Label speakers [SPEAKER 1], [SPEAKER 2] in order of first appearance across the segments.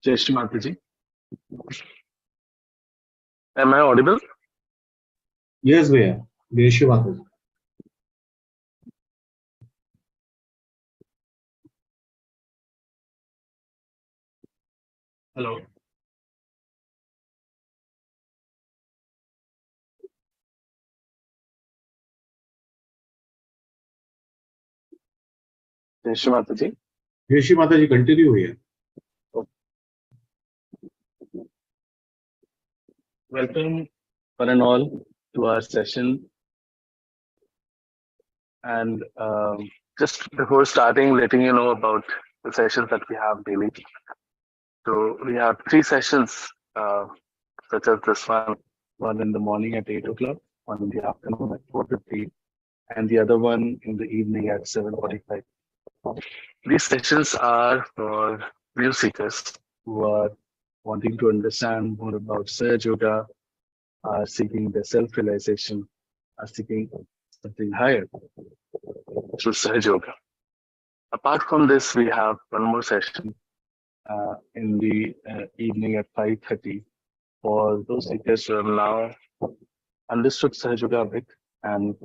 [SPEAKER 1] Shree Mataji. Am I audible?
[SPEAKER 2] Yes, भैया जय श्री माता जी।
[SPEAKER 1] Hello. Shree Mataji.
[SPEAKER 2] जय श्री माता जी कंटिन्यू भैया।
[SPEAKER 1] Welcome one and all to our session. And just before starting, letting you know about the sessions that we have daily. So we have three sessions, such as this one in the morning at 8 o'clock, one in the afternoon at 4:50, and the other one in the evening at 7:45. These sessions are for view seekers who are wanting to understand more about Sahaja Yoga, are seeking their self-realization, are seeking something higher through Sahaja Yoga. Apart from this, we have one more session in the evening at 5:30 for those seekers who have now understood Sahaja Yoga a bit and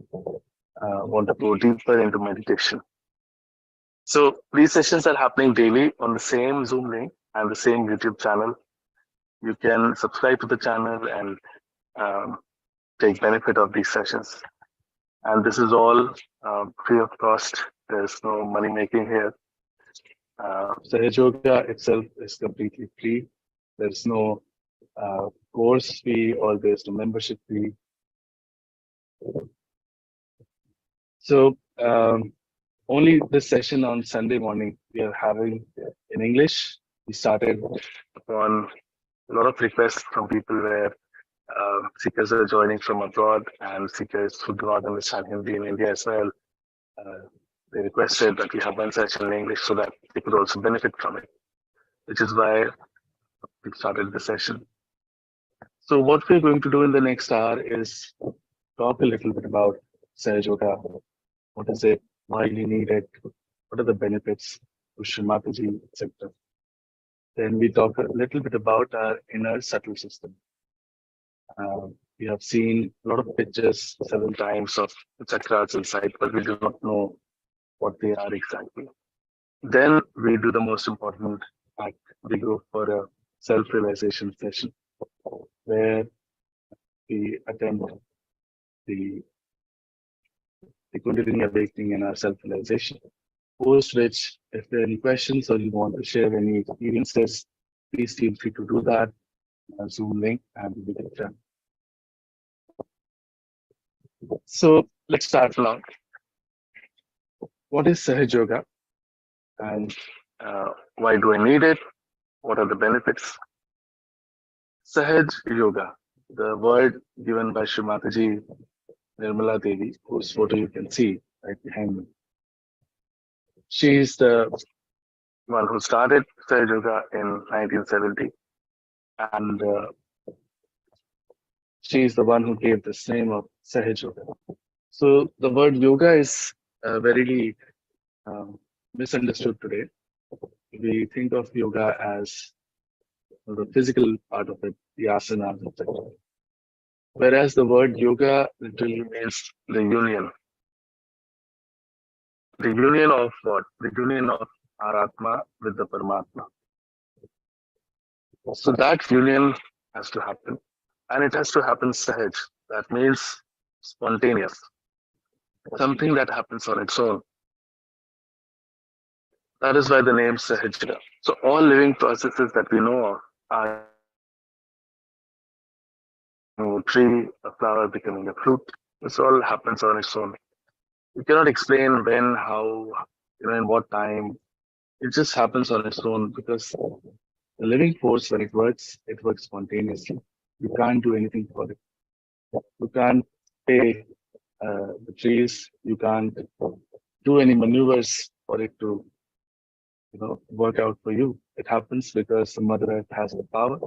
[SPEAKER 1] want to go deeper into meditation. So these sessions are happening daily on the same Zoom link and the same YouTube channel. You can subscribe to the channel and take benefit of these sessions. And this is all free of cost. There's no money making here. Sahaja Yoga itself is completely free. There's no course fee or there's no membership fee. So only this session on Sunday morning we are having in English. We started upon a lot of requests from people where seekers are joining from abroad and seekers who do not understand Hindi in India as well. They requested that we have one session in English so that they could also benefit from it, which is why we started the session. So what we're going to do in the next hour is talk a little bit about Sahaja Yoga. What is it? Why you need it? What are the benefits to Shree Mataji, etc. Then we talk a little bit about our inner subtle system. We have seen a lot of pictures several times of the chakras inside, but we do not know what they are exactly. Then we do the most important act. We go for a self-realization session where we attempt the, the Kundalini awakening and our self-realization. Post which, if there are any questions or you want to share any experiences, please feel free to do that. Zoom link and we will get done. So let's start along. What is Sahaja Yoga and why do I need it? What are the benefits? Sahaj Yoga, the word given by Shree Mataji, Nirmala Devi, whose photo you can see right behind me. She is the one who started Sahaj Yoga in 1970, and she is the one who gave this name of Sahaj Yoga. So the word yoga is very misunderstood today. We think of yoga as the physical part of it, the asanas, etc. Whereas the word yoga literally means the union. The union of what? The union of our Atma with the Paramatma. So that union has to happen. And it has to happen sahaj. That means spontaneous. Something that happens on its own. That is why the name Sahaja. So all living processes that we know of are a tree, a flower becoming a fruit. This all happens on its own. You cannot explain when, how, in what time. It just happens on its own because the living force, when it works spontaneously. You can't do anything for it. You can't pay the trees. You can't do any maneuvers for it to, work out for you. It happens because the Mother Earth has the power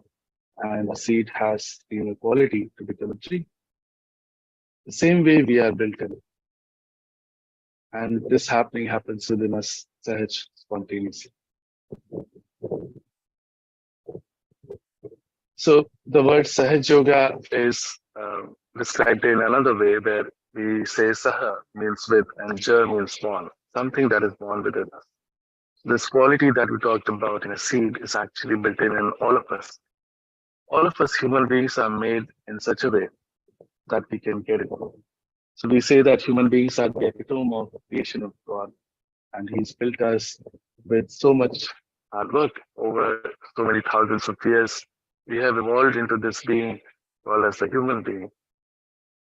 [SPEAKER 1] and the seed has the quality to become a tree. The same way we are built in. And this happening happens within us, Sahaj, spontaneously. So the word Sahaj Yoga is described in another way where we say Saha means with and Ja means born, something that is born within us. This quality that we talked about in a seed is actually built in all of us. All of us human beings are made in such a way that we can get it. So we say that human beings are the epitome of creation of God, and He's built us with so much hard work over so many thousands of years. We have evolved into this being called as a human being.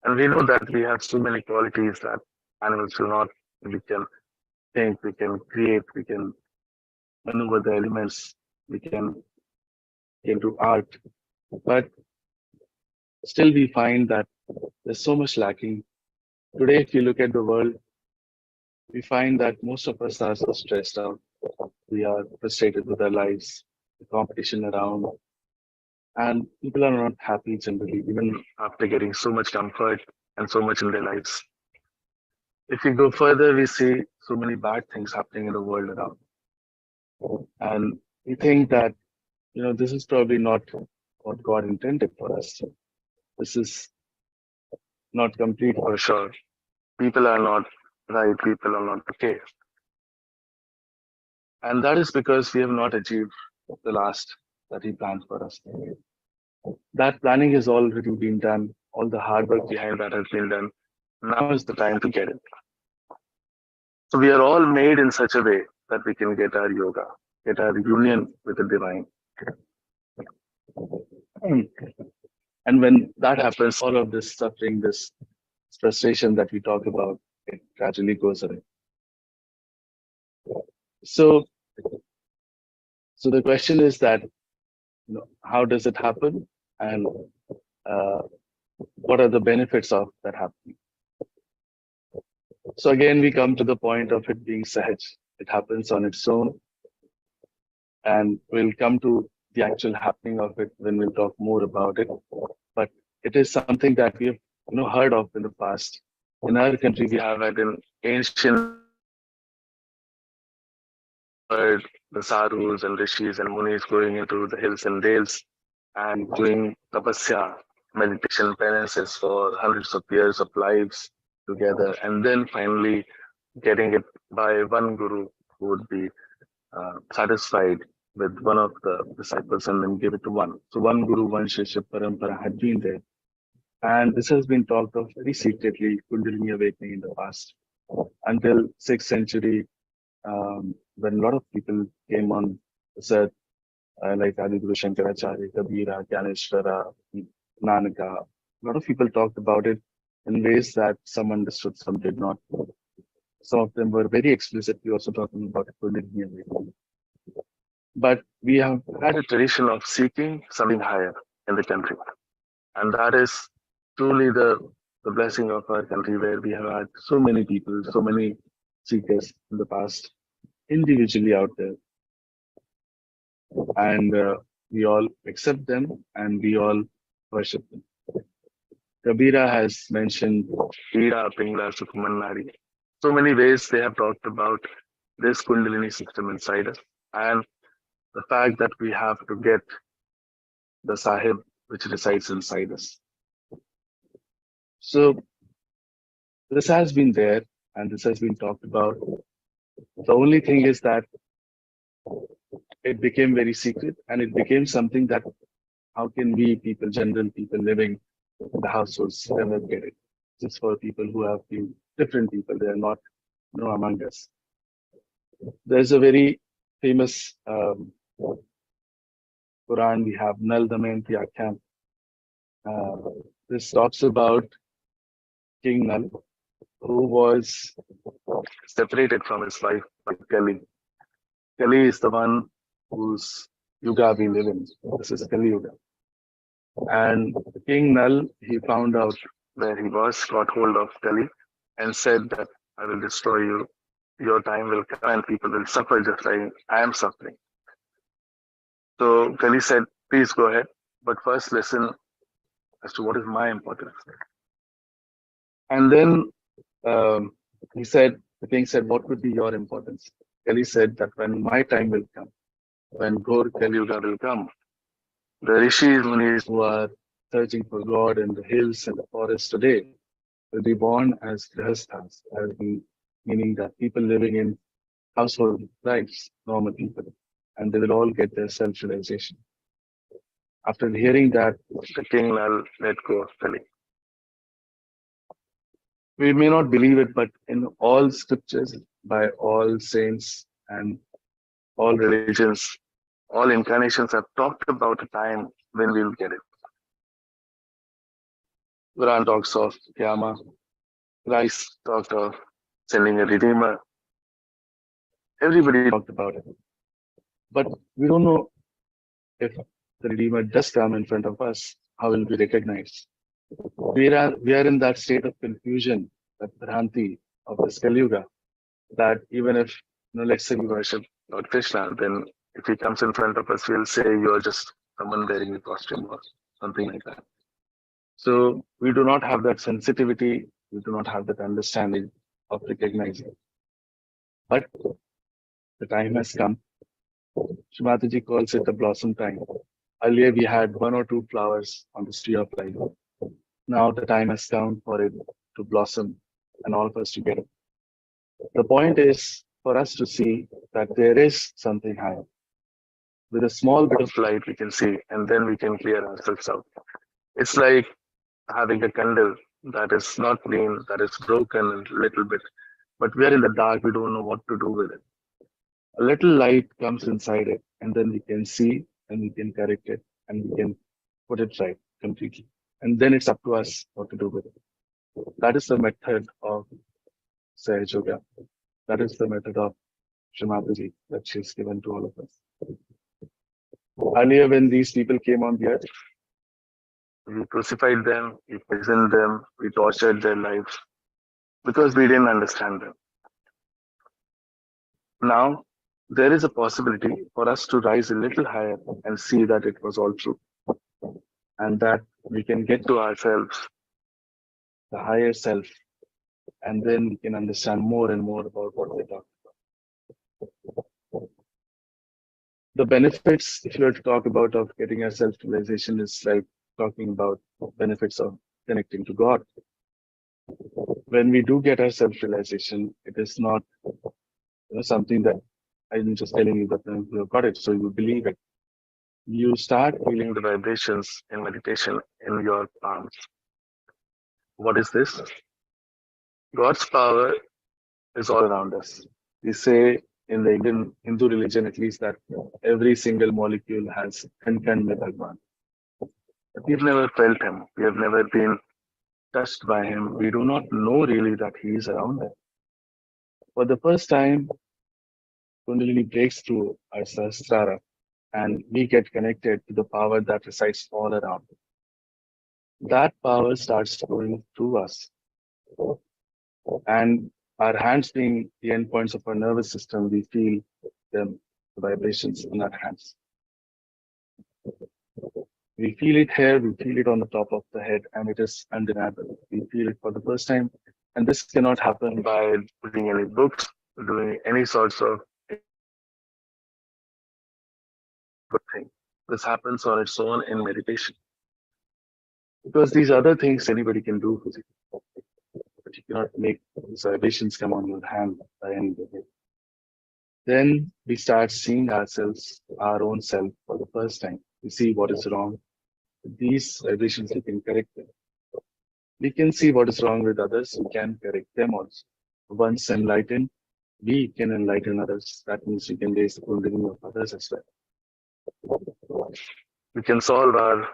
[SPEAKER 1] And we know that we have so many qualities that animals do not. We can think, we can create, we can maneuver the elements, we can get into art. But still, we find that there's so much lacking. Today, if you look at the world, we find that most of us are so stressed out. We are frustrated with our lives, the competition around, and people are not happy generally, even after getting so much comfort and so much in their lives. If we go further, we see so many bad things happening in the world around. And we think that, this is probably not what God intended for us. This is not complete for sure. People are not right, people are not okay. And that is because we have not achieved the last that He planned for us. That planning has already been done, all the hard work behind that has been done. Now is the time to get it. So we are all made in such a way that we can get our yoga, get our union with the divine. And when that happens, all of this suffering, this frustration that we talk about, it gradually goes away. So, so the question is that, how does it happen, and uh, what are the benefits of that happening? So again, we come to the point of it being sahaj. It happens on its own, and we'll come to the actual happening of it when we'll talk more about it. But it is something that we have, heard of in the past. In our country, we have had in ancient heard the sadhus and rishis and munis going into the hills and dales and doing tapasya, meditation penances for hundreds of years of lives together, and then finally getting it by one guru who would be satisfied with one of the disciples and then give it to one. So one guru, one shishya parampara had been there. And this has been talked of very secretly, Kundalini awakening in the past, until 6th century, when a lot of people came on this earth, like Aditya Shankaracharya, Kabira, Gyaneshwara, Nanaka. A lot of people talked about it in ways that some understood, some did not. Some of them were very explicitly also talking about Kundalini awakening. But we have had a tradition of seeking something higher in the country. And that is truly the blessing of our country, where we have had so many people, so many seekers in the past, individually out there. And we all accept them and we all worship them. Kabira has mentioned Ida Pingla Sukumanari. So many ways they have talked about this Kundalini system inside us, and the fact that we have to get the Sahib which resides inside us. So this has been there and this has been talked about. The only thing is that it became very secret and it became something that how can we people, general people living in the households, ever get it? Just for people who have been different people, they are not among us. There's a very famous Quran we have, Nal Damayanti Akhyan. This talks about King Nal, who was separated from his wife by Kali. Kali is the one whose yuga we live in. This is Kali Yuga. And King Nal, he found out where he was, got hold of Kali, and said that I will destroy you. Your time will come and people will suffer just like I am suffering. So Kali said, please go ahead, but first listen as to what is my importance. And then the king said, what would be your importance? Kali said that when my time will come, when Ghor Kali Yuga will come, The rishis, munis who are searching for God in the hills and the forests today will be born as grihasthas, meaning that people living in household lives, normal people, and they will all get their self-realization. After hearing that, the king will let go of telling. We may not believe it, but in all scriptures, by all saints and all religions, all incarnations have talked about a time when we will get it. Quran talks of Qiyamah, Christ talked of sending a redeemer. Everybody talked about it. But we don't know if the redeemer does come in front of us, how will we recognize? We are in that state of confusion, that Bhranti of this Kali Yuga, that even if, let's say we worship Lord Krishna, then if he comes in front of us, we'll say you're just someone wearing a costume or something like that. So we do not have that sensitivity, we do not have that understanding of recognizing. But the time has come. Shree Mataji calls it the blossom time. Earlier we had one or two flowers on the tree of life. Now the time has come for it to blossom and all of us to get it. The point is for us to see that there is something higher. With a small bit of light we can see, and then we can clear ourselves out. It's like having a candle that is not clean, that is broken a little bit, but we are in the dark, we don't know what to do with it. A little light comes inside it, and then we can see and we can correct it and we can put it right completely. And then it's up to us what to do with it. That is the method of Sahaja. That is the method of Shree Mataji that she's given to all of us. Earlier, when these people came on the earth, we crucified them, we poisoned them, we tortured their lives because we didn't understand them. Now, there is a possibility for us to rise a little higher and see that it was all true and that we can get to ourselves, the higher self, and then we can understand more and more about what they talk about. The benefits, if you were to talk about of getting a self-realization, is like talking about benefits of connecting to God. When we do get our self-realization, it is not something that I'm just telling you that you have got it, so you believe it. You start feeling the vibrations in meditation in your palms. What is this? God's power is all around us. We say in the Indian Hindu religion, at least, that every single molecule has contained with Bhagwan. But we've never felt him. We have never been touched by him. We do not know really that he is around us. For the first time, Kundalini breaks through our Sahasrara and we get connected to the power that resides all around. That power starts flowing through us. And our hands being the endpoints of our nervous system, we feel them, the vibrations in our hands. We feel it here, we feel it on the top of the head, and it is undeniable. We feel it for the first time. And this cannot happen by reading any books, doing any sorts of good thing. This happens on its own in meditation. Because these other things anybody can do physically. But you cannot make these vibrations come on your hand by any way. Then we start seeing ourselves, our own self, for the first time. We see what is wrong. These vibrations, we can correct them. We can see what is wrong with others, we can correct them also. Once enlightened, we can enlighten others. That means we can raise the Kundalini of others as well. We can solve our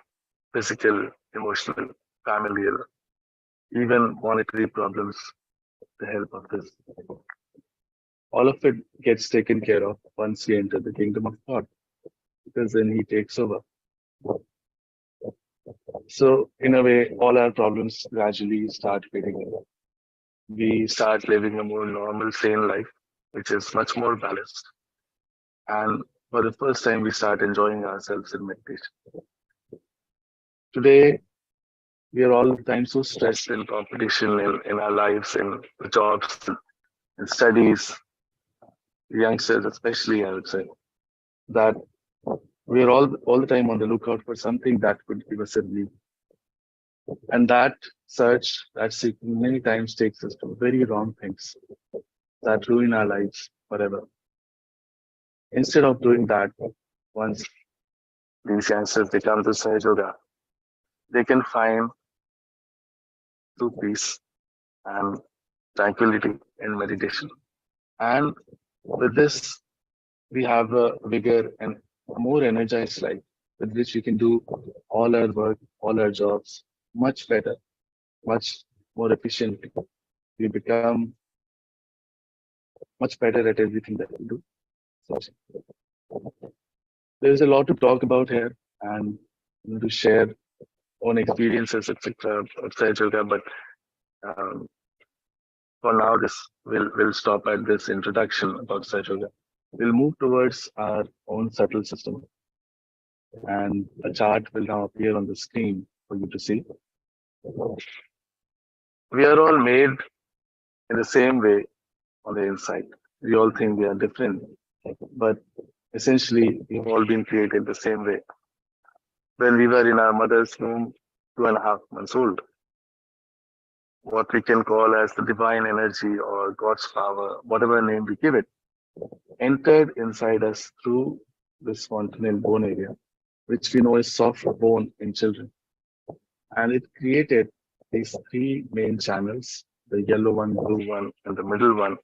[SPEAKER 1] physical, emotional, familial, even monetary problems with the help of this. All of it gets taken care of once we enter the kingdom of God, because then he takes over. So in a way, all our problems gradually start fading away. We start living a more normal, sane life, which is much more balanced. And for the first time, we start enjoying ourselves in meditation. Today, we are all the time so stressed in competition in our lives, in jobs, in studies, youngsters especially, I would say, that We are all the time on the lookout for something that could give us a relief. And that search, that seeking many times takes us to very wrong things that ruin our lives forever. Instead of doing that, once these youngsters they come to Sahaja Yoga, they can find true peace and tranquility in meditation. And with this, we have a bigger and more energized life with which we can do all our work, all our jobs much better, much more efficiently. We become much better at everything that we do. So there's a lot to talk about here and to share own experiences, etc. outside yoga. But um, for now, this will stop at this introduction about Sahaja Yoga. We'll move towards our own subtle system, and a chart will now appear on the screen for you to see. We are all made in the same way on the inside. We all think we are different, but essentially, we've all been created the same way. When we were in our mother's womb, 2.5 months old, what we can call as the divine energy or God's power, whatever name we give it, entered inside us through this fontanel bone area, which we know is soft bone in children. And it created these three main channels, the yellow one, blue one, and the middle one.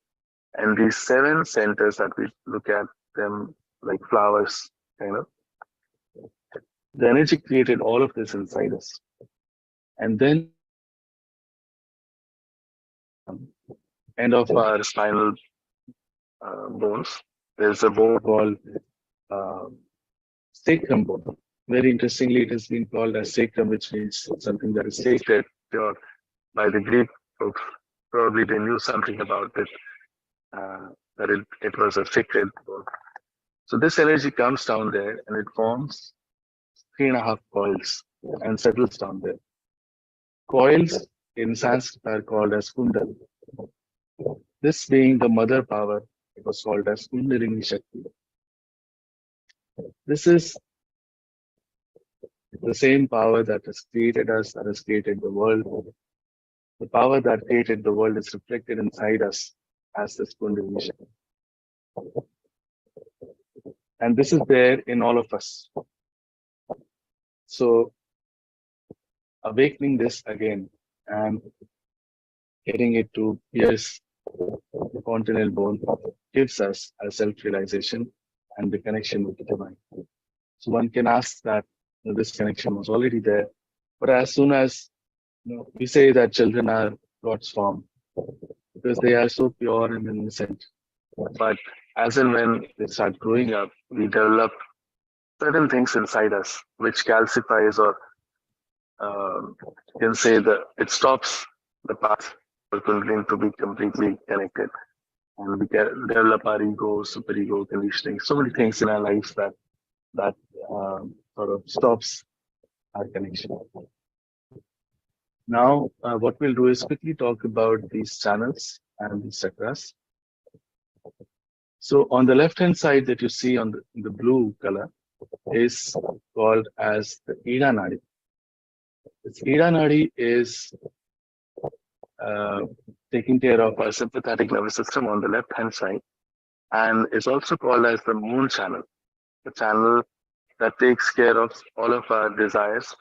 [SPEAKER 1] And these seven centers that we look at them like flowers, kind of. The energy created all of this inside us. And then end of our spinal bones, there's a bone called uh, sacrum bone. Very interestingly, it has been called as sacrum, which means something that is sacred, pure. By the Greek folks, probably they knew something about it, that it was a sacred bone. So this energy comes down there and it forms 3.5 coils and settles down there. Coils in Sanskrit are called as kundal. This being the mother power, it was called as Kundalini Shakti. This is the same power that has created us, that has created the world. The power that created the world is reflected inside us as this Kundalini Shakti. And this is there in all of us. So, awakening this again and getting it to pierce the continental bone gives us a self-realization and the connection with the divine. So one can ask that this connection was already there, but as soon as we say that children are God's form because they are so pure and innocent, but as and when they start growing up, we develop certain things inside us which calcifies or can say that it stops the path for Kundalini to be completely connected. And we can develop our ego, superego, conditioning, so many things in our lives that sort of stops our connection. Now, what we'll do is quickly talk about these channels and these chakras. So on the left-hand side that you see on the blue color is called as the Ida Nadi. This Ida Nadi is taking care of our sympathetic nervous system on the left-hand side, and it's also called as the moon channel, the channel that takes care of all of our desires,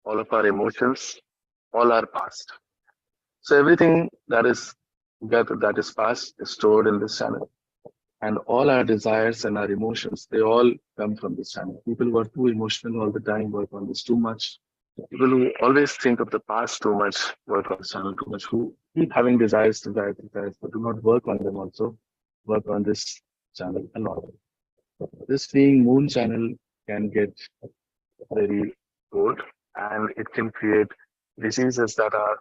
[SPEAKER 1] all of our emotions, all our past. So everything that is past is stored in this channel. And all our desires and our emotions, they all come from this channel. People who are too emotional all the time work on this too much. People who always think of the past too much work on this channel too much. Who keep having desires, but do not work on them also, work on this channel a lot. This being moon channel can get very old and it can create diseases that are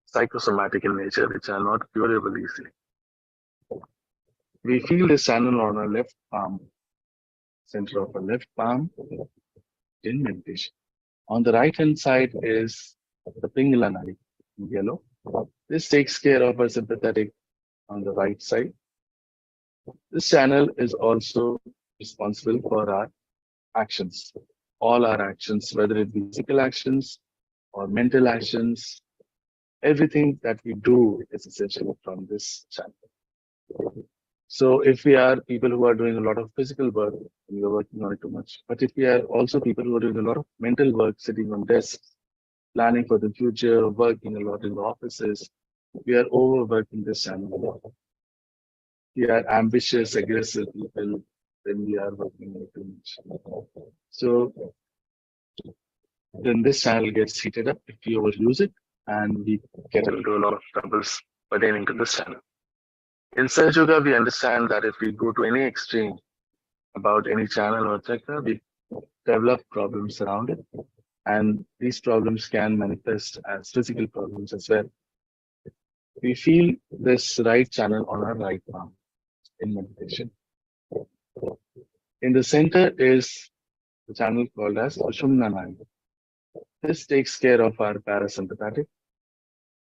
[SPEAKER 1] psychosomatic in nature, which are not curable easily. We feel this channel on our left palm, center of our left palm in meditation. On the right hand side is the Pingala Nadi in yellow. This takes care of our sympathetic on the right side. This channel is also responsible for our actions. All our actions, whether it be physical actions or mental actions, everything that we do is essentially from this channel. So if we are people who are doing a lot of physical work, we are working on it too much. But if we are also people who are doing a lot of mental work, sitting on desks, planning for the future, working a lot in the offices, we are overworking this channel. We are ambitious, aggressive people, then we are working on it too much. So then this channel gets heated up if you overuse it, and we get into a lot of troubles pertaining to this channel. In Sage Yoga, we understand that if we go to any extreme about any channel or chakra, we develop problems around it. And these problems can manifest as physical problems as well. We feel this right channel on our right palm in meditation. In the center is the channel called as Sushumna Nadi. This takes care of our parasympathetic.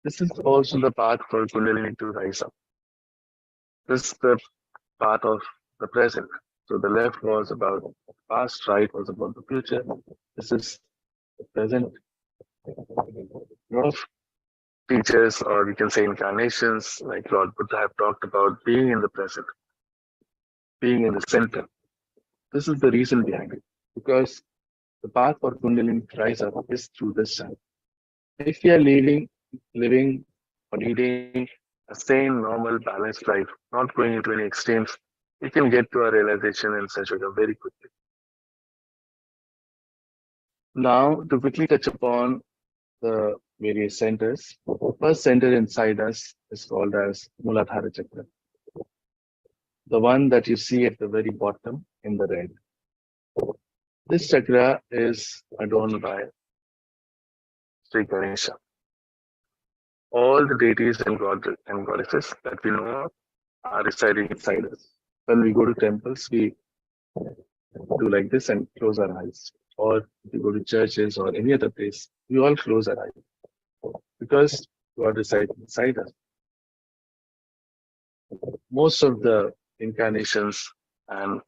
[SPEAKER 1] This is also the path for Kundalini to rise up. This is the path of the present. So the left was about the past, right was about the future. This is the present. A lot of teachers, or we can say incarnations, like Lord Buddha, have talked about being in the present, being in the center. This is the reason behind it, because the path for Kundalini to rise up is through this channel. If we are living or leading a sane, normal, balanced life, not going into any extremes, we can get to our realization in such a way very quickly. Now, to quickly touch upon the various centers, the first center inside us is called as Muladhara Chakra, the one that you see at the very bottom in the red. This chakra is adorned by Sri Ganesha. All the deities and goddesses that we know of are residing inside us. When we go to temples, we do like this and close our eyes. Or if we go to churches or any other place, we all close our eyes because God resides inside us. Most of the incarnations and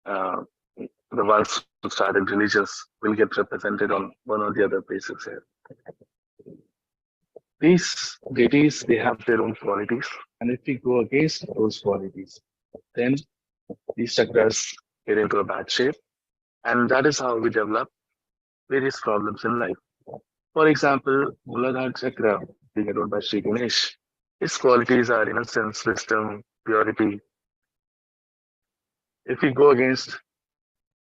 [SPEAKER 1] the ones who started religions will get represented on one or the other places here. These deities, they have their own qualities, and if we go against those qualities, then these chakras get into a bad shape, and that is how we develop various problems in life. For example, Muladhara chakra, being adorned by Sri Ganesh, his qualities are innocence, wisdom, purity. If we go against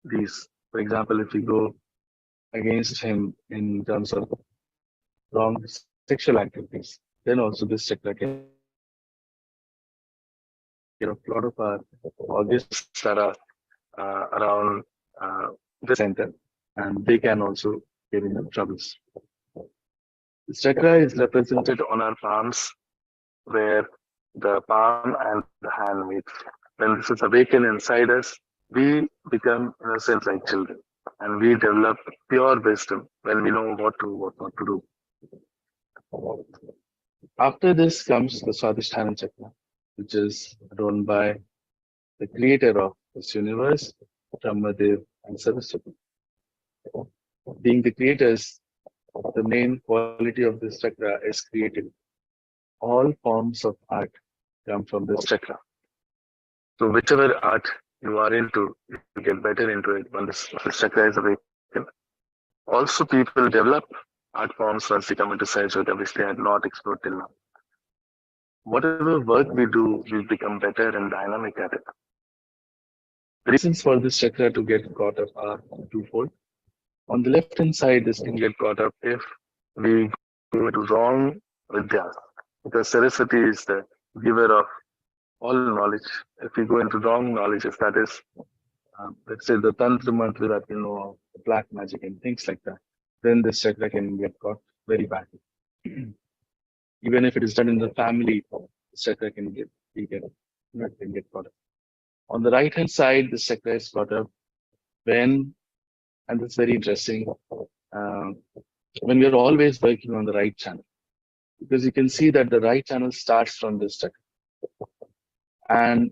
[SPEAKER 1] these, for example, if we go against him in terms of wrong sexual activities, then also this chakra can get a lot of our organs that are around the center, and they can also get into troubles. This chakra is represented on our palms, where the palm and the hand meet. When this is awakened inside us, we become innocent like children, and we develop pure wisdom when we know what not to do. After this comes the Swadhisthana chakra, which is adorned by the creator of this universe, Brahmadev and Saraswati. Being the creators, the main quality of this chakra is creativity. All forms of art come from this chakra. So whichever art you are into, you get better into it when this chakra is awakened. Also, people develop art forms once they come into Sahaja Yoga, which they had not explored till now. Whatever work we do, we become better and dynamic at it. The reasons for this chakra to get caught up are twofold. On the left hand side, this can get caught up if we go into wrong vidyas, because Saraswati is the giver of all knowledge. If we go into wrong knowledges, that is, let's say the tantra mantra that we know of, the black magic and things like that, then this chakra can get caught very badly. Even if it is done in the family, this chakra can get caught up. On the right hand side, this chakra is caught up when, and it's very interesting, when we are always working on the right channel, because you can see that the right channel starts from this chakra, and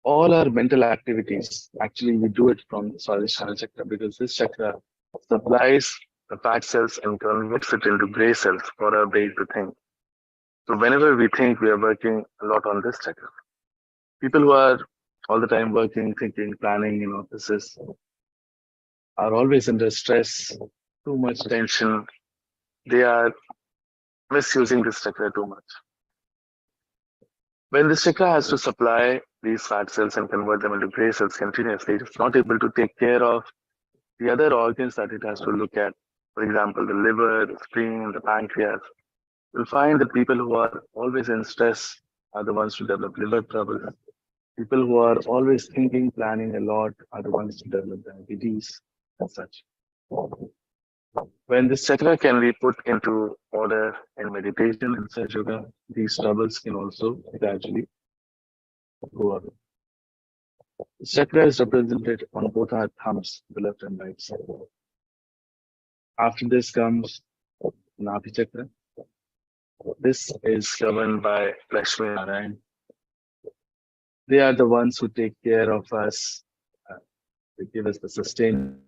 [SPEAKER 1] all our mental activities, actually, we do it from the Swadhisthana chakra because this chakra supplies the fat cells and converts it into gray cells for our brain to think. So whenever we think, we are working a lot on this chakra. People who are all the time working, thinking, planning in offices are always under stress, too much tension. They are misusing this chakra too much. When this chakra has to supply these fat cells and convert them into gray cells continuously, it's not able to take care of the other organs that it has to look at. For example, the liver, the spleen, the pancreas. You'll find that people who are always in stress are the ones who develop liver trouble. People who are always thinking, planning a lot are the ones who develop diabetes and such. When this chakra can be put into order in meditation and such yoga, these troubles can also gradually go away. The chakra is represented on both our thumbs, the left and right side. After this comes Nabhi chakra. This is governed by Lakshmi Narayan. They are the ones who take care of us. They give us the sustenance.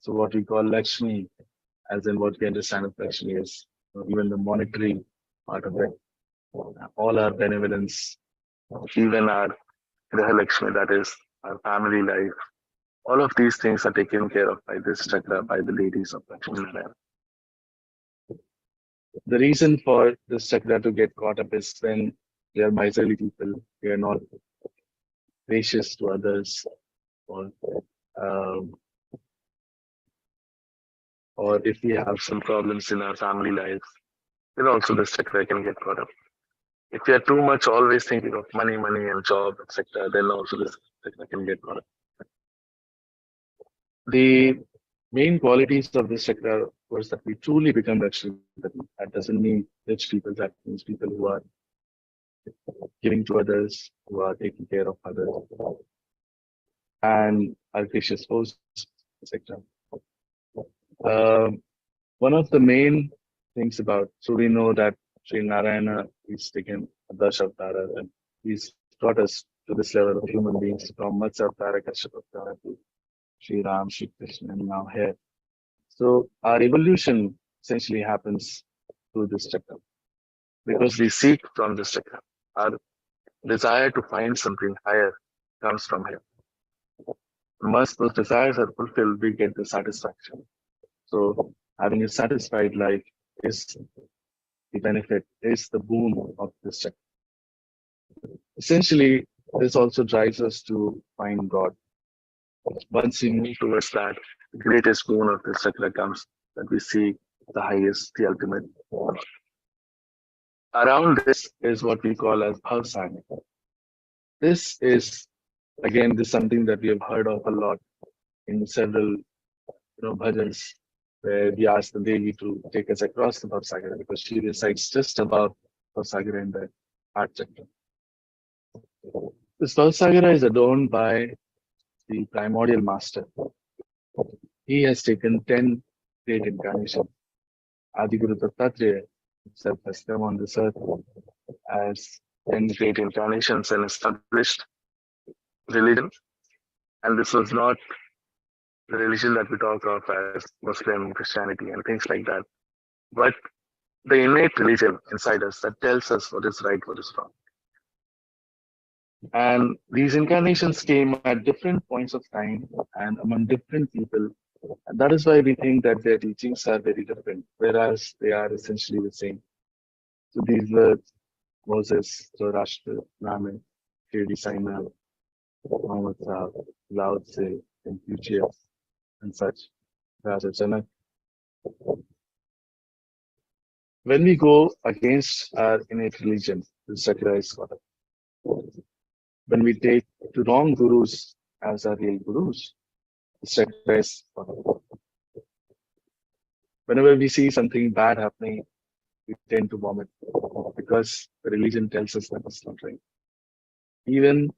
[SPEAKER 1] So what we call Lakshmi, as in what we understand of Lakshmi is even the monetary part of it, all our benevolence, even our Graha Lakshmi, that is our family life. All of these things are taken care of by this chakra, by the ladies of Lakshmi Narayan. The reason for this chakra to get caught up is when they are miserly people, they are not gracious to others, or um, or if we have some problems in our family lives, then also this chakra can get caught up. If we are too much always thinking of money, money and job, etc., then also this chakra can get caught up. The main qualities of this chakra was that we truly become Lakshmipati. That doesn't mean rich people, that means people who are giving to others, who are taking care of others, and are gracious hosts, etc. One of the main things about, so we know that Sri Narayana is taken Dash Avtara and he's brought us to this level of human beings from Matsya Avtara, Kashyap Avtara to Sri Ram, Sri Krishna, and now here. So our evolution essentially happens through this chakra because we seek from this chakra. Our desire to find something higher comes from here. Once those desires are fulfilled, we get the satisfaction. So having a satisfied life is the benefit, is the boon of this chakra. Essentially, this also drives us to find God. Once we move towards that, the greatest boon of this chakra comes that we see the highest, the ultimate. Around this is what we call as bhavsagar. This is, again, this is something that we have heard of a lot in several bhajans, where we ask the Devi to take us across the bhavsagar because she resides just above bhavsagar in the heart chakra. This bhavsagar is adorned by the primordial master. He has taken 10 great incarnations. Adi Guru Dattatreya himself has come on this earth as 10 great incarnations and established religion. And this was not the religion that we talk of as Muslim, Christianity, and things like that, but the innate religion inside us that tells us what is right, what is wrong. And these incarnations came at different points of time and among different people. And that is why we think that their teachings are very different, whereas they are essentially the same. So these were Moses, Zoroaster, Brahmin, Shirdi Saina, Muhammad Sahib, Lao Tse, Confucius, and such. Raja Janak. When we go against our innate religion, the chakra is caught up. When we take the wrong gurus as our real gurus, the chakra is caught up. Whenever we see something bad happening, we tend to vomit because the religion tells us that it's not right. Even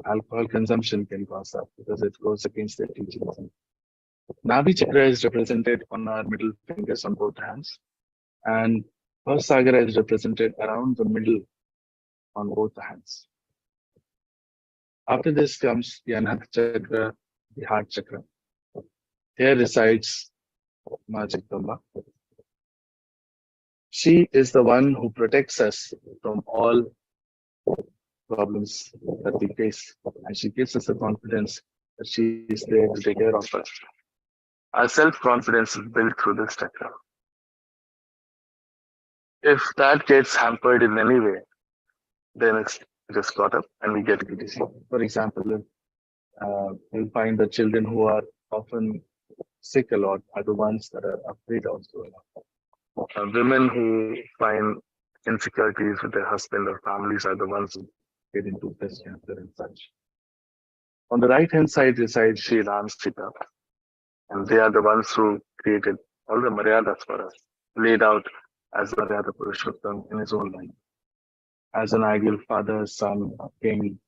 [SPEAKER 1] alcohol consumption can cause that because it goes against their teachings. Nabhi chakra is represented on our middle fingers on both hands, and Bhavsagar is represented around the middle on both the hands. After this comes the Anahata Chakra, the heart chakra. Here resides Ma Jagdamba. She is the one who protects us from all problems that we face. And she gives us the confidence that she is there to take care of us. Our self-confidence is built through this chakra. If that gets hampered in any way, then it's just caught up and we get criticism. For example, you'll find the children who are often sick a lot are the ones that are afraid also. Women who find insecurities with their husband or families are the ones who get into breast cancer and such. On the right hand side resides Sri Ram Sita, and they are the ones who created all the Maryadas for us, laid out as Maryada Purushottam in his own life, as an ideal father, son, king,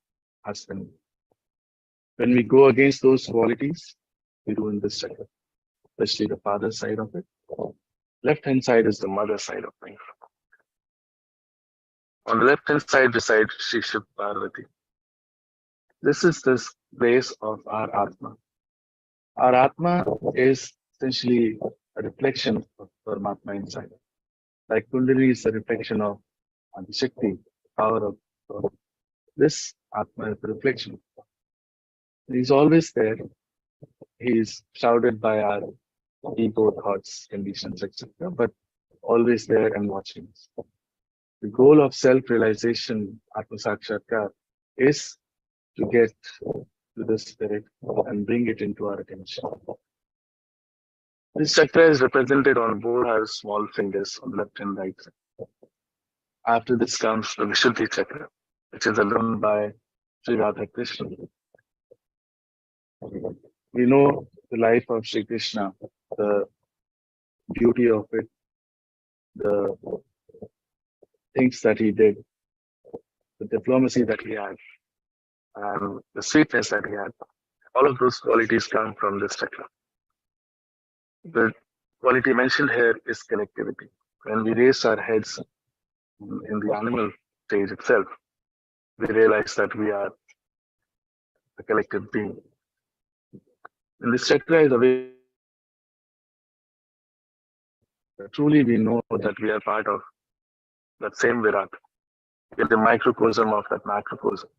[SPEAKER 1] husband. When we go against those qualities, we ruin this chakra, especially the father side of it. Left hand side is the mother side of things. On the left hand side resides Shri Shiv Parvati. This is the place of our Atma. Our Atma is essentially a reflection of Paramatma inside. Like Kundalini is a reflection of the Shakti, power of God. This Atma is a reflection. He's always there. He is shrouded by our ego, thoughts, conditions, etc., but always there and watching us. The goal of self-realization, Atma Sakshatkar, is to get to the spirit and bring it into our attention. This chakra is represented on both our small fingers on left and right. After this comes the Vishuddhi chakra, which is alone by Sri Radha Krishna. We know the life of Sri Krishna, the beauty of it, the things that he did, the diplomacy that he had, and the sweetness that he had. All of those qualities come from this chakra. The quality mentioned here is connectivity. When we raise our heads in the animal stage itself, we realize that we are a collective being. And this chakra is a way that truly we know that we are part of that same Virat. We are the microcosm of that macrocosm.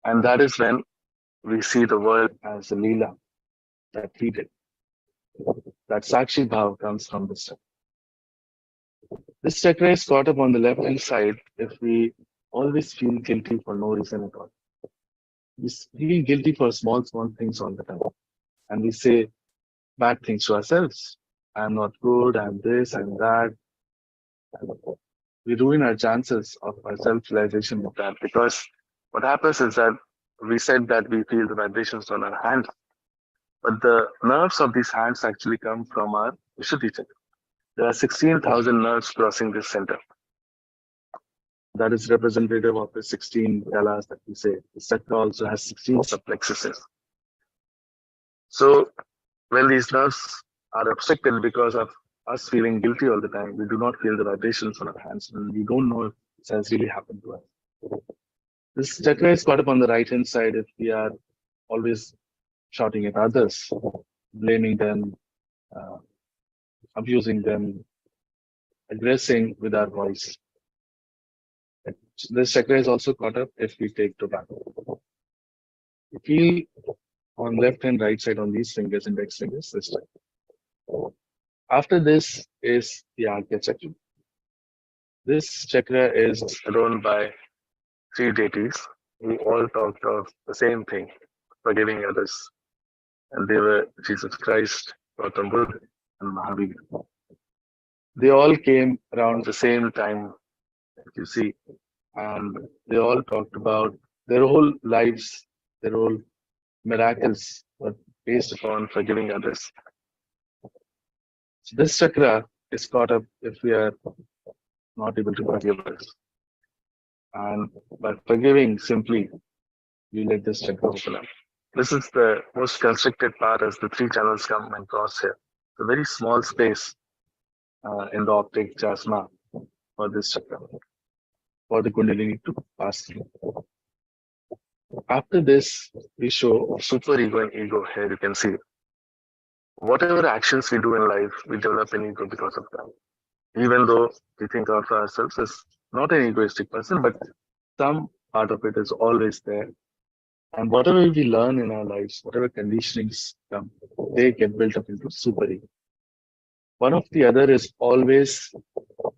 [SPEAKER 1] And that is when we see the world as a Leela that he did. That Sakshi Bhav comes from this chakra. This chakra is caught up on the left hand side if we always feel guilty for no reason at all. We feel guilty for small things all the time. And we say bad things to ourselves. I'm not good, I'm this, I'm that. We ruin our chances of our self-realization with that, because what happens is that we said that we feel the vibrations on our hands, but the nerves of these hands actually come from our Vishuddhi chakra. There are 16,000 nerves crossing this center. That is representative of the 16 galas that we say. The chakra also has 16 subplexuses. So when these nerves are obstructed because of us feeling guilty all the time, we do not feel the vibrations on our hands, and we don't know if this has really happened to us. This chakra is caught up on the right hand side if we are always shouting at others, blaming them, abusing them, aggressing with our voice. This chakra is also caught up if we take tobacco. We feel on left and right side on these fingers, index fingers, this chakra. After this is the Agya chakra. This chakra is run by three deities who all talked of the same thing, forgiving others. And they were Jesus Christ, Gautam Buddha, and Mahavir. They all came around the same time, you see, and they all talked about their whole lives, their whole miracles were based upon forgiving others. So this chakra is caught up if we are not able to forgive others. And by forgiving simply, we let this chakra open up. This is the most constricted part as the three channels come and cross here. It's a very small space in the optic jasma for this chakra. for the Kundalini to pass through. After this, we show super ego and ego. Here you can see whatever actions we do in life, we develop an ego because of that. Even though we think of ourselves as not an egoistic person, but some part of it is always there. And whatever we learn in our lives, whatever conditionings come, they get built up into super ego. One of the other is always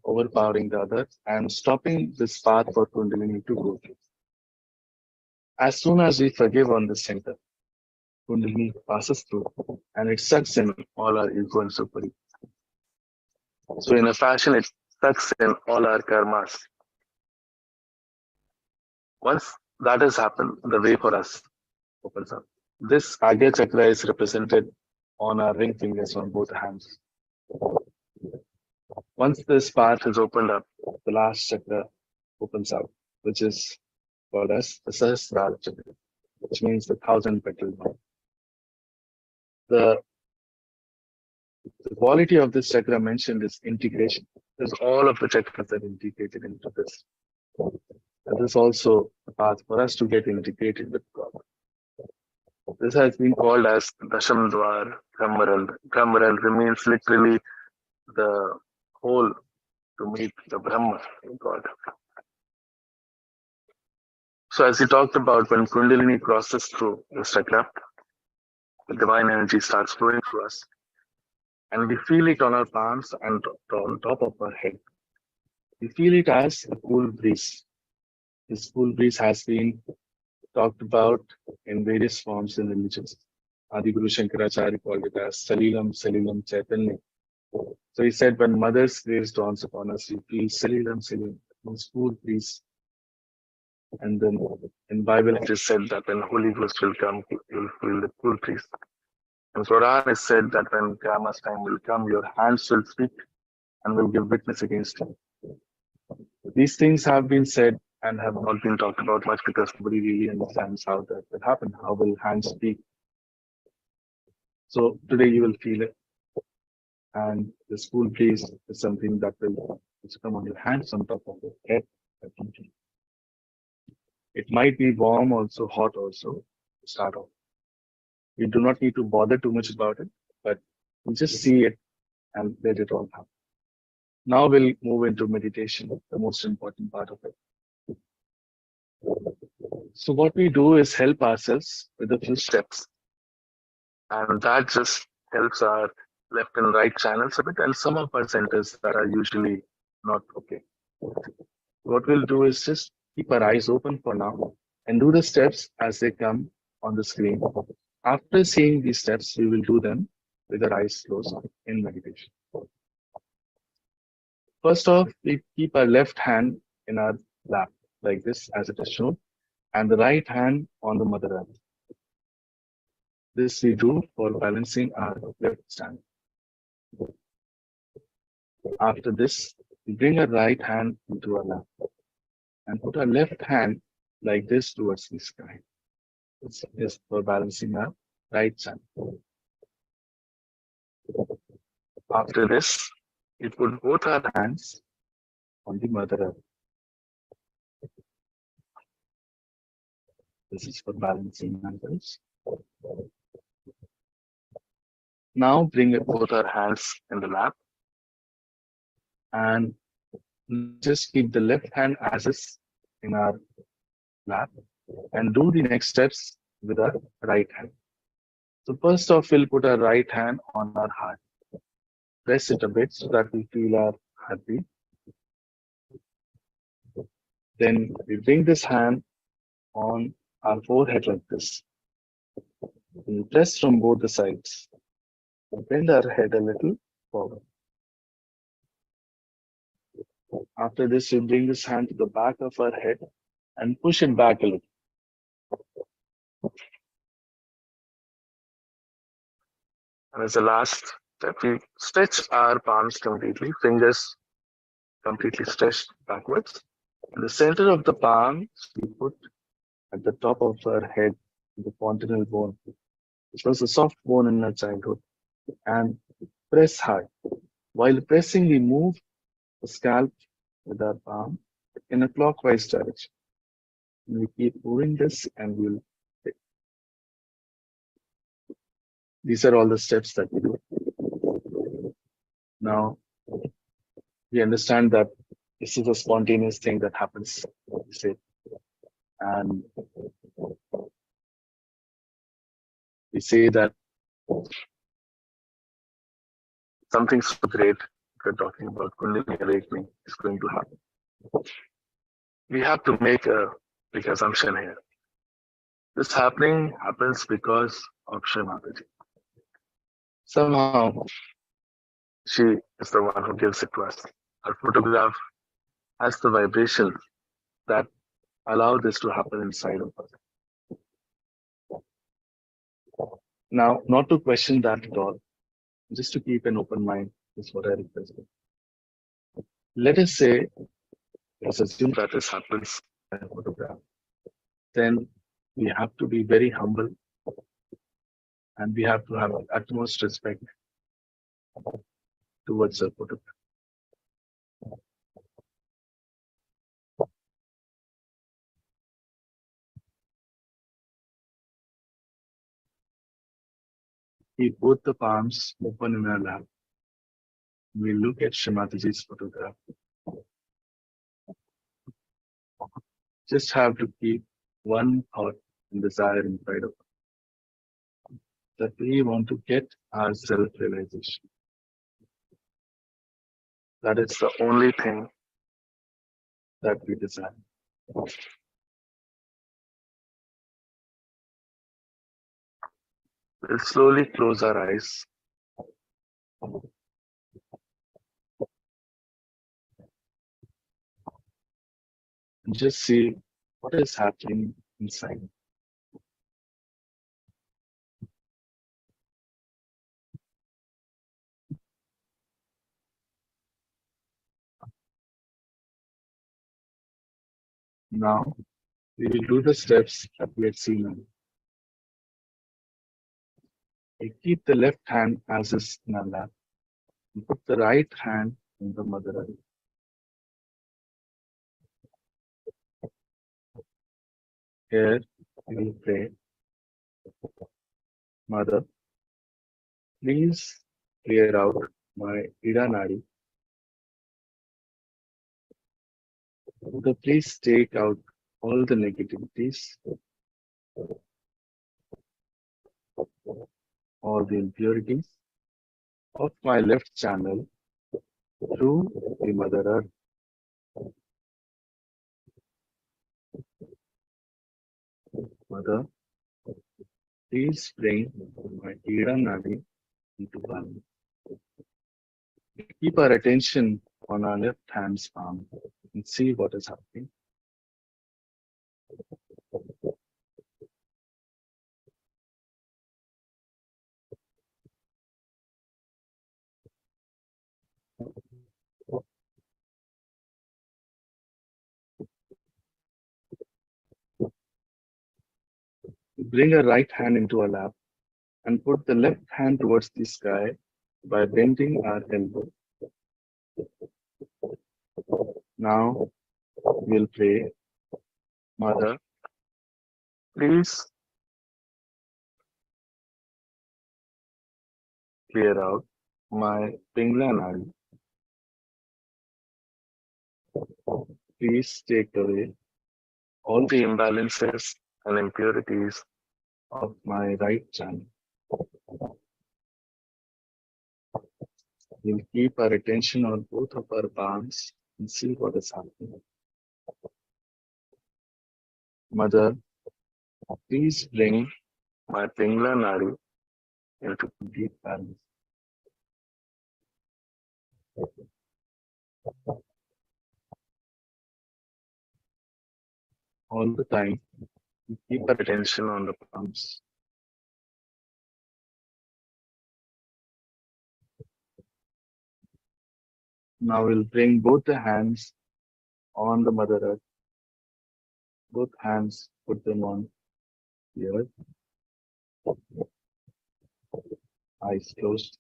[SPEAKER 1] overpowering the other and stopping this path for Kundalini to go through. As soon as we forgive on the center, Kundalini passes through and it sucks in all our ego and super ego. So, in a fashion, it sucks in all our karmas. Once that has happened, the way for us opens up. This Agya Chakra is represented on our ring fingers on both hands. Once this path is opened up, the last chakra opens up, which is called as the Sahasrara Chakra, which means the thousand petal mind. The, the quality of this chakra mentioned is integration. Because all of the chakras are integrated into this. And this is also a path for us to get integrated with God. This has been called as Dasham Dwar Brahmarandra. Brahmarandra means literally the hole to meet the Brahma, God. So as we talked about, when Kundalini crosses through the chakra, the divine energy starts flowing through us. And we feel it on our palms and on top of our head. We feel it as a cool breeze. This cool breeze has been talked about in various forms in religions. Adi Guru Shankaracharya called it as Salilam Salilam Chaitanya. So he said, when Mother's grace dawns upon us, we feel Salilam Salilam, means cool breeze. And then in Bible it is said that when Holy Ghost will come, you'll feel the cool breeze. In Quran it said that when Qiyamah's time will come, your hands will speak and will give witness against him. These things have been said and have not been talked about much because nobody really understands how that will happen. How will hands speak? So today you will feel it. And the school breeze is something that will come on your hands on top of your head. It might be warm also, hot also to start off. You do not need to bother too much about it, but you just see it and let it all happen. Now we'll move into meditation, the most important part of it. So what we do is help ourselves with a few steps. And that just helps our left and right channels a bit and some of our centers that are usually not okay. What we'll do is just keep our eyes open for now and do the steps as they come on the screen. After seeing these steps, we will do them with our eyes closed in meditation. First off, we keep our left hand in our lap like this as it is shown and the right hand on the mother earth. This we do for balancing our left stand. After this, we bring our right hand into our lap and put our left hand like this towards the sky. This is for balancing our right stand. After this, we put both our hands on the mother earth. This is for balancing others. Now bring both our hands in the lap and just keep the left hand as is in our lap and do the next steps with our right hand. So first off, we'll put our right hand on our heart. Press it a bit so that we feel our heartbeat. Then we bring this hand on our forehead like this. We press from both the sides. We bend our head a little forward. After this, we bring this hand to the back of our head and push it back a little. And as the last step, we stretch our palms completely, fingers completely stretched backwards. In the center of the palms, we put at the top of our head the fontanel bone, which was a soft bone in our childhood, and press hard. While pressing, we move the scalp with our palm in a clockwise direction. We keep moving this and we'll. These are all the steps that we do. Now we understand that this is a spontaneous thing that happens. We say, and we say that something so great we're talking about Kundalini awakening is going to happen. We have to make a big assumption here. This happening happens because of Shree Mataji. Somehow, she is the one who gives it to us. Her photograph has the vibration that allow this to happen inside of us. Now, not to question that at all, just to keep an open mind is what I request. Let us say, let's assume that this happens in a photograph. Then we have to be very humble and we have to have utmost respect towards the photograph. Keep both the palms open in our lap. We look at Shree Mataji's photograph. Just have to keep one thought and desire inside of us that we want to get our self-realization. That is the only thing that we desire. We'll slowly close our eyes. And just see what is happening inside. Now, we will do the steps that we had seen earlier. We keep the left hand as is in our lap. We put the right hand in the mother eye. Here, we will pray, Mother, please clear out my Ida Nadi. Mother, please take out all the negativities, all the impurities of my left channel through the Mother Earth. Mother, please bring my Ida Nadi into balance. Keep our attention on our left hand's palm and see what is happening. Bring our right hand into our lap and put the left hand towards the sky by bending our elbow. Now we'll pray, Mother, please clear out my Pingla Nadi. Please take away all the imbalances and impurities of my right channel. We'll keep our attention on both of our palms and see what is happening. Mother, please bring my Pingla Nadi into complete balance. All the time, we keep our attention on the palms. Now we'll bring both the hands on the Mother Earth. Both hands, put them on the earth. Eyes closed.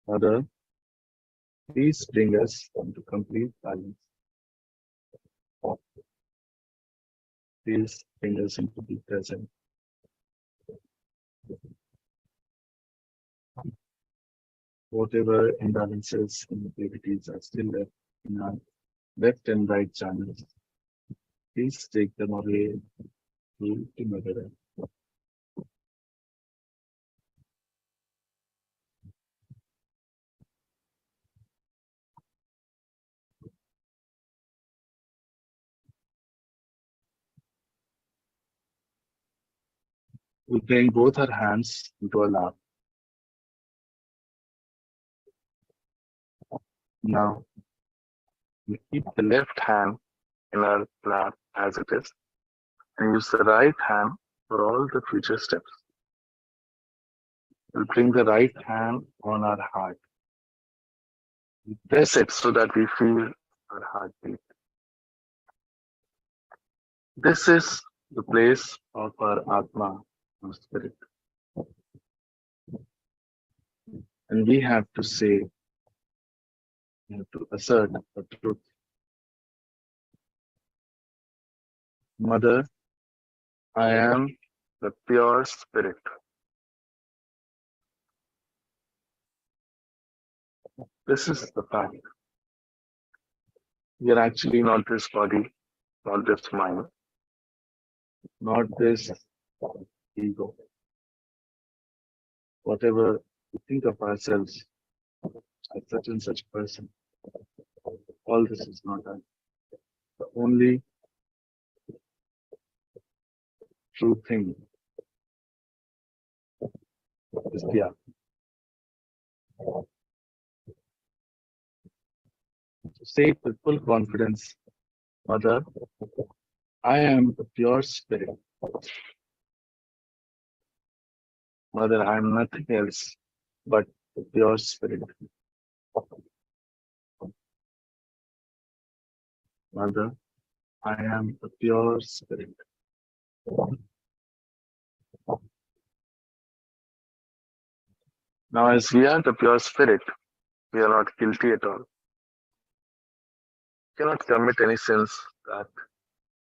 [SPEAKER 1] Mother, Please bring us into complete balance. Please bring us into the present. Whatever imbalances and negativities are still left in our left and right channels, please take them away through the mother. We bring both our hands into our lap. Now, we keep the left hand in our lap as it is and use the right hand for all the future steps. We'll bring the right hand on our heart. We press it so that we feel our heartbeat. This is the place of our Atma, our spirit. And we have to say, we have to assert the truth. Mother, I am the pure spirit. This is the fact. We are actually not this body, not this mind, not this ego. Whatever we think of ourselves as such and such person, all this is not us. The only true thing is the Atma. So say it with full confidence, Mother, I am the pure spirit. Mother, I am nothing else but the pure spirit. Mother, I am the pure spirit. Now, as we are the pure spirit, we are not guilty at all. We cannot commit any sins that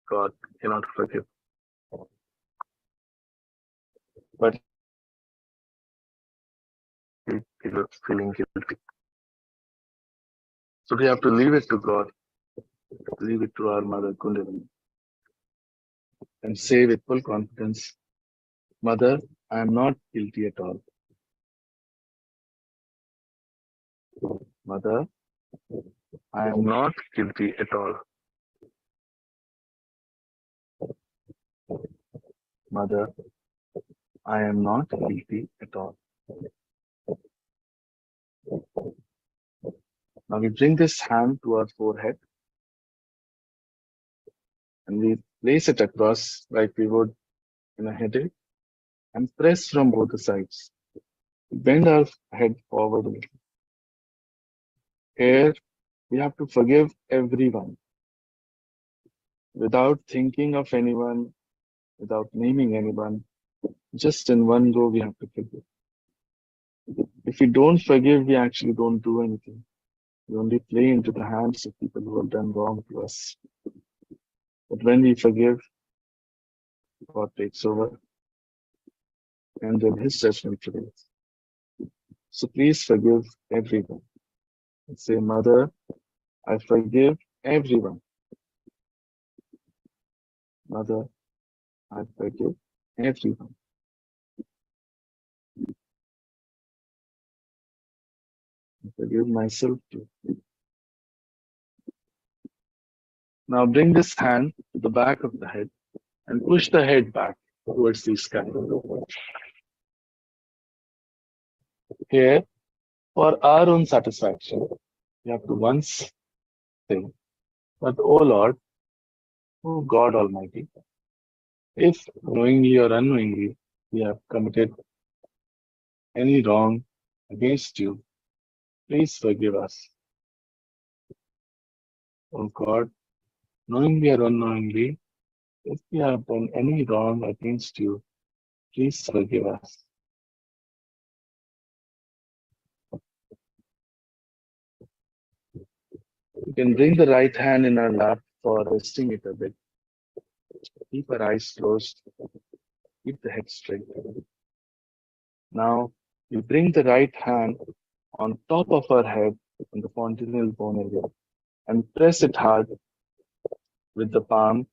[SPEAKER 1] God cannot forgive. But we feel feeling guilty. So we have to leave it to God, leave it to our Mother Kundalini, and say with full confidence, Mother, I am not guilty at all. Mother, I am not guilty at all. Mother, I am not guilty at all. Now we bring this hand to our forehead and we place it across like we would in a headache and press from both the sides. We bend our head forward a little. Here, we have to forgive everyone without thinking of anyone, without naming anyone. Just in one go, we have to forgive. If we don't forgive, we actually don't do anything. We only play into the hands of people who have done wrong to us. But when we forgive, God takes over and then His judgment prevails. So please forgive everyone. And say, Mother, I forgive everyone. Mother, I forgive everyone. I forgive myself too. Now bring this hand to the back of the head and push the head back towards the sky. Here, for our own satisfaction, we have to once say, but oh Lord, oh God Almighty, if knowingly or unknowingly we have committed any wrong against you, please forgive us. Oh God, knowingly or unknowingly, if we have done any wrong against you, please forgive us. can bring the right hand in our lap for resting it a bit. Keep our eyes closed. Keep the head straight. Now, we bring the right hand on top of our head on the fontanel bone area and press it hard with the palm.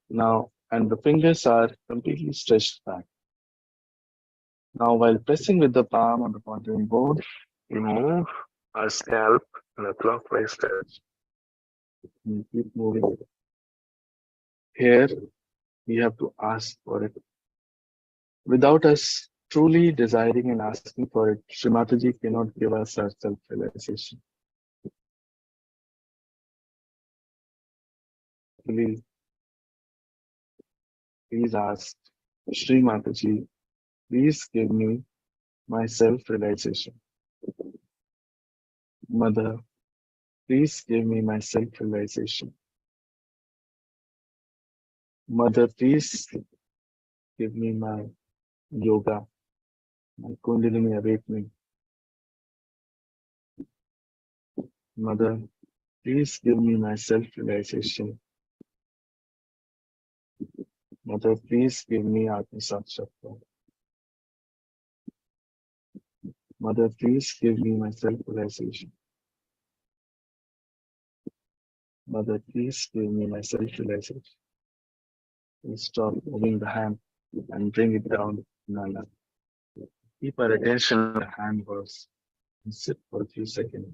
[SPEAKER 1] Now, and the fingers are completely stretched back. Now, while pressing with the palm on the fontanel bone, we move our scalp in a clockwise direction. We keep moving. Here, we have to ask for it. Without us truly desiring and asking for it, Shree Mataji cannot give us our self-realization. Please, please ask Shree Mataji, please give me my self-realization. Mother, please give me my self-realization. Mother, please give me my yoga, my Kundalini awakening. Mother, please give me my self-realization. Mother, please give me Atma Sakshatkar. Mother, please give me my self-realization. Mother, please give me my self-realization. Please stop moving the hand and bring it down in our lap. Keep our attention on the hand first and sit for a few seconds.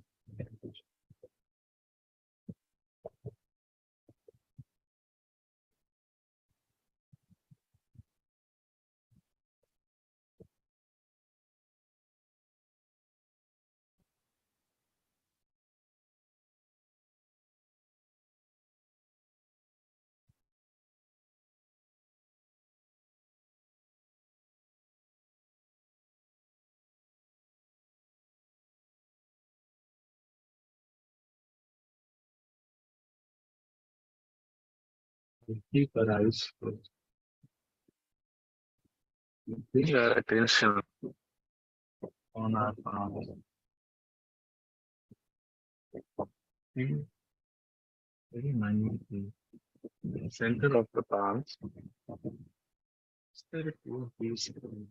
[SPEAKER 1] We keep our eyes closed. We bring our attention on our palms. Feel very minutely in the center of the palms. Is there a cool breeze coming?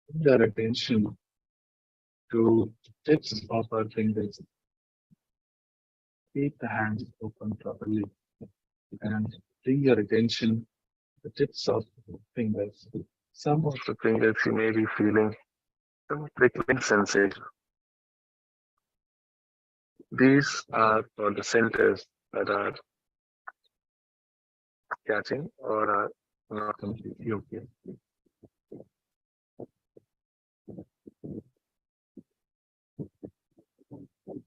[SPEAKER 1] Bring our attention to the tips of our fingers. Keep the hands open properly and bring your attention to the tips of the fingers. Some of the fingers you may be feeling some prickling sensation. These are for the centers that are catching or are not completely okay.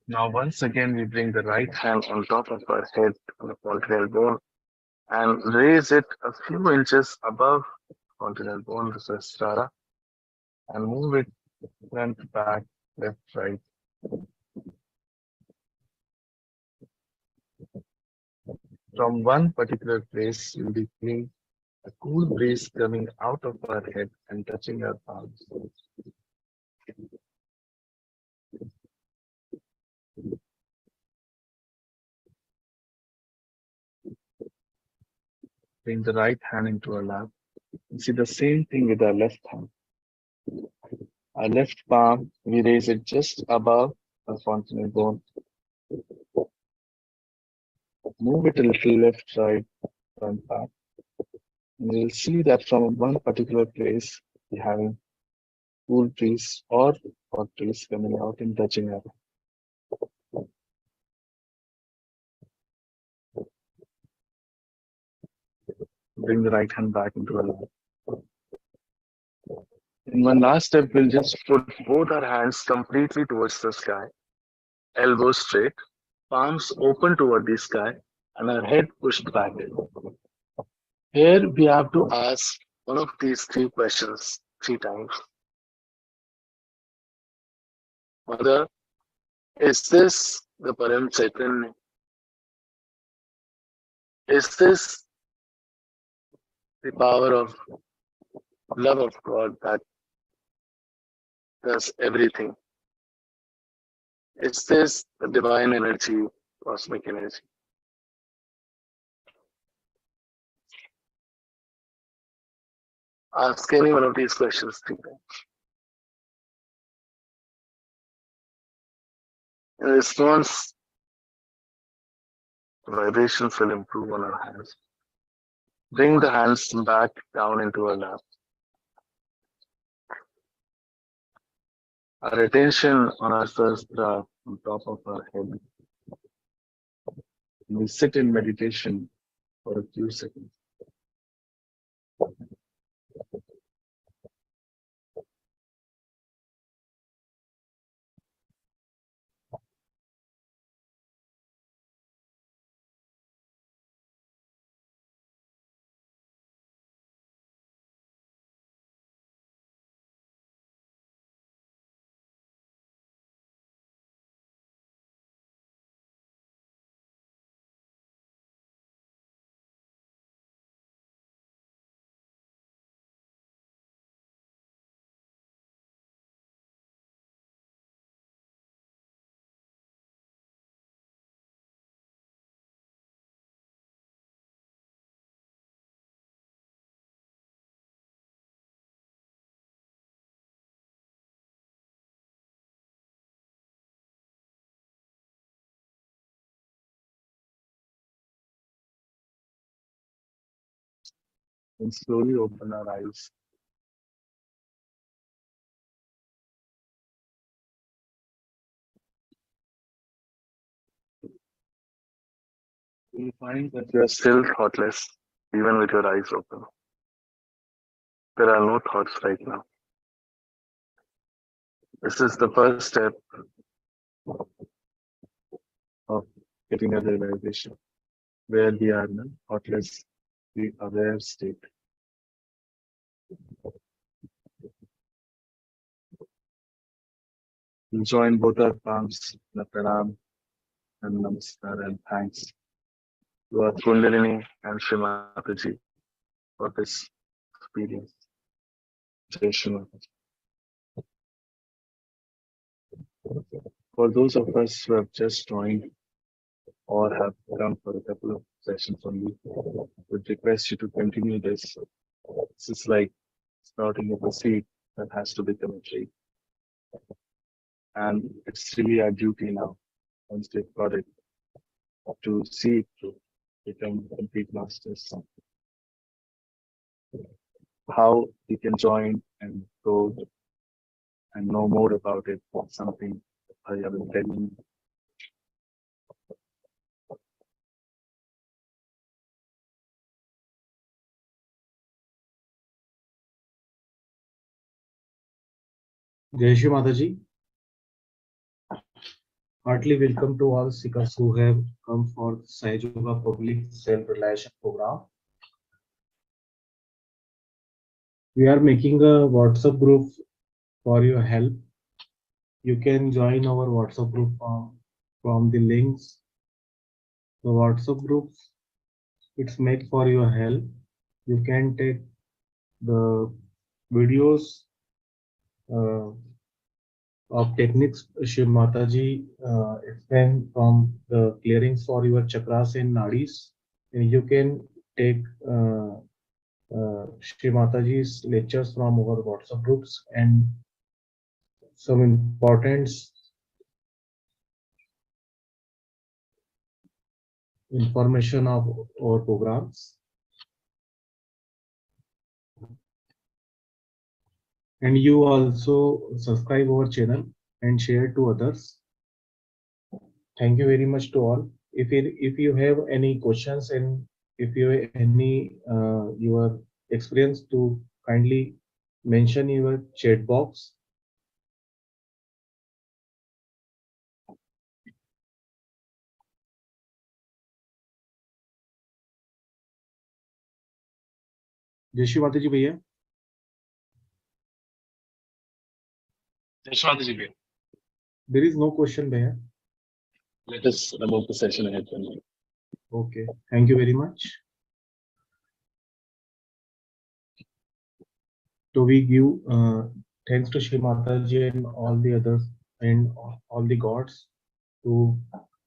[SPEAKER 1] Now, once again, we bring the right hand on top of our head on the fontanel bone and raise it a few inches above fontanel bone, the Sahasrara, and move it front, back, left, right. From one particular place, you'll be feeling a cool breeze coming out of our head and touching our palms. Bring the right hand into our lap and see the same thing with our left hand. Our left palm, we raise it just above our fontanel bone. Move it a little left, right, front, back. And you'll see that from one particular place, we're having cool breeze or hot breeze coming out and touching our. Bring the right hand back into our lap. In one last step, we'll just put both our hands completely towards the sky, elbows straight, palms open toward the sky, and our head pushed back. Here we have to ask one of these three questions three times. Mother, is this the Param Chaitanya? Is this the power of love of God that does everything? Is this the divine energy, cosmic energy? Ask any one of these questions three times. In response, the vibrations will improve on our hands. Bring the hands back down into our lap. Our attention on our sahasrara on top of our head. And we sit in meditation for a few seconds. And slowly open our eyes. You'll find that you are still thoughtless, even with your eyes open. There are no thoughts right now. This is the first step of getting a realization where we are in a thoughtless, the aware state. We'll join both our palms in a pranam and namaskar and thanks to our Kundalini and Shree Mataji for this experience. Jai Shri Mataji. For those of us who have just joined or have come for a couple of sessions only, would request you to continue this. This is like sprouting of a seed that has to become a tree. And it's really our duty now, once we've got it, to see it through, become complete masters. How we can join and go and know more about it, something I have been telling you.
[SPEAKER 2] Jai Shri Mataji. Heartily welcome to all seekers who have come for Sahaja Public Self-Realization Program. We are making a WhatsApp group for your help. You can join our WhatsApp group from the links. The WhatsApp group, it's made for your help. You can take the videos of techniques Shri Mataji explained from the clearings for your chakras and nadis. And you can take Shri Mataji's lectures from our WhatsApp groups and some important information of our programs. And you also subscribe our channel and share to others. Thank you very much to all. If you have any questions and if you have any your experience, to kindly mention your chat box. जय श्री माता जी भैया.
[SPEAKER 1] Yashwant ji, bhaiya.
[SPEAKER 2] There is no question भैया.
[SPEAKER 1] Let us move the session ahead.
[SPEAKER 2] Okay. Thank you very much. So we give thanks to Shree Mataji and all the others and all the gods to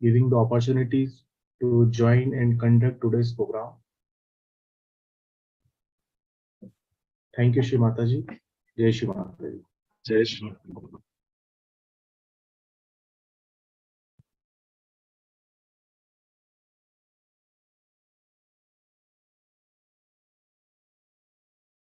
[SPEAKER 2] giving the opportunities to join and conduct today's program. Thank you, Shree Mataji. Jai Shri Mataji.
[SPEAKER 1] Jai Shri.